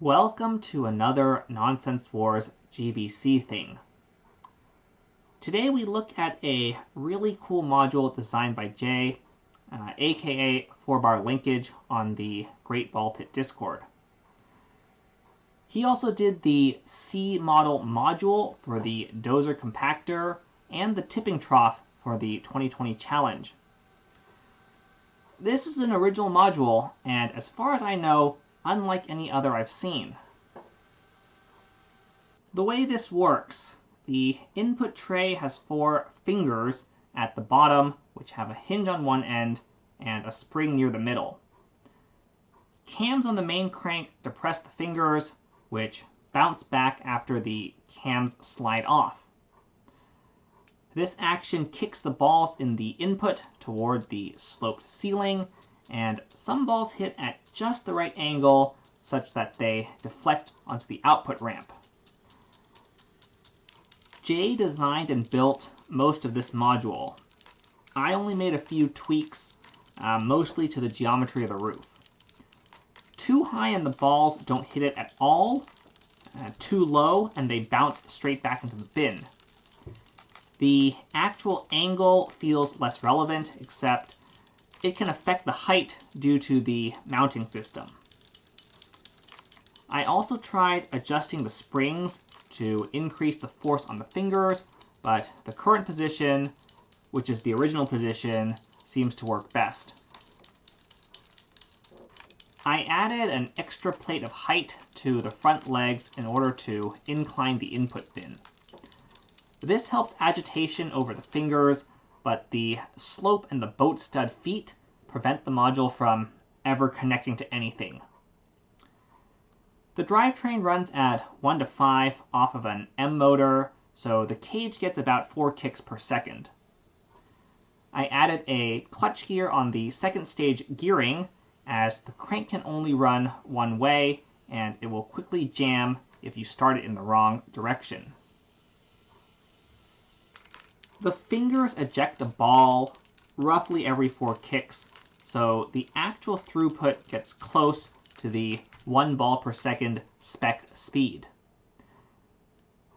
Welcome to another Nonsense Wars GBC thing. Today we look at a really cool module designed by Jay, aka 4-bar linkage on the Great Ball Pit Discord. He also did the C model module for the dozer compactor and the tipping trough for the 2020 challenge. This is an original module, and as far as I know, unlike any other I've seen. The way this works, the input tray has 4 fingers at the bottom, which have a hinge on one end and a spring near the middle. Cams on the main crank depress the fingers, which bounce back after the cams slide off. This action kicks the balls in the input toward the sloped ceiling, and some balls hit at just the right angle such that they deflect onto the output ramp. Jay designed and built most of this module. I only made a few tweaks, mostly to the geometry of the roof. Too high and the balls don't hit it at all, too low and they bounce straight back into the bin. The actual angle feels less relevant, except it can affect the height due to the mounting system. I also tried adjusting the springs to increase the force on the fingers, but the current position, which is the original position, seems to work best. I added an extra plate of height to the front legs in order to incline the input bin. This helps agitation over the fingers, but the slope and the boat stud feet prevent the module from ever connecting to anything. The drivetrain runs at 1 to 5 off of an M motor, so the cage gets about 4 kicks per second. I added a clutch gear on the second stage gearing, as the crank can only run one way, and it will quickly jam if you start it in the wrong direction. The fingers eject a ball roughly every 4 kicks, so the actual throughput gets close to the 1 ball per second spec speed.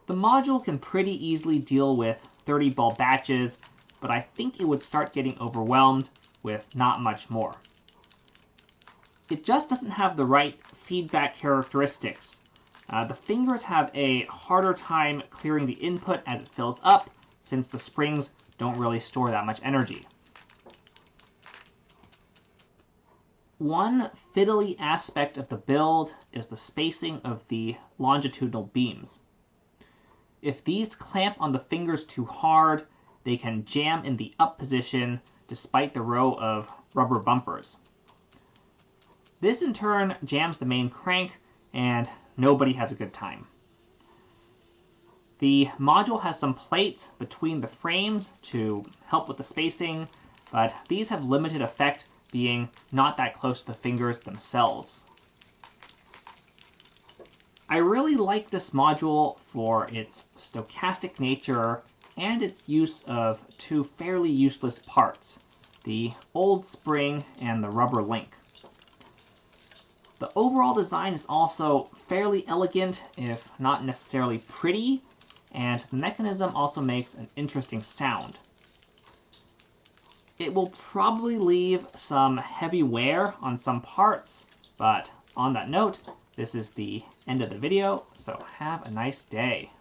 The module can pretty easily deal with 30 ball batches, but I think it would start getting overwhelmed with not much more. It just doesn't have the right feedback characteristics. The fingers have a harder time clearing the input as it fills up, since the springs don't really store that much energy. One fiddly aspect of the build is the spacing of the longitudinal beams. If these clamp on the fingers too hard, they can jam in the up position despite the row of rubber bumpers. This in turn jams the main crank, and nobody has a good time. The module has some plates between the frames to help with the spacing, but these have limited effect, being not that close to the fingers themselves. I really like this module for its stochastic nature and its use of 2 fairly useless parts, the old spring and the rubber link. The overall design is also fairly elegant, if not necessarily pretty, and the mechanism also makes an interesting sound. It will probably leave some heavy wear on some parts, but on that note, this is the end of the video, so have a nice day.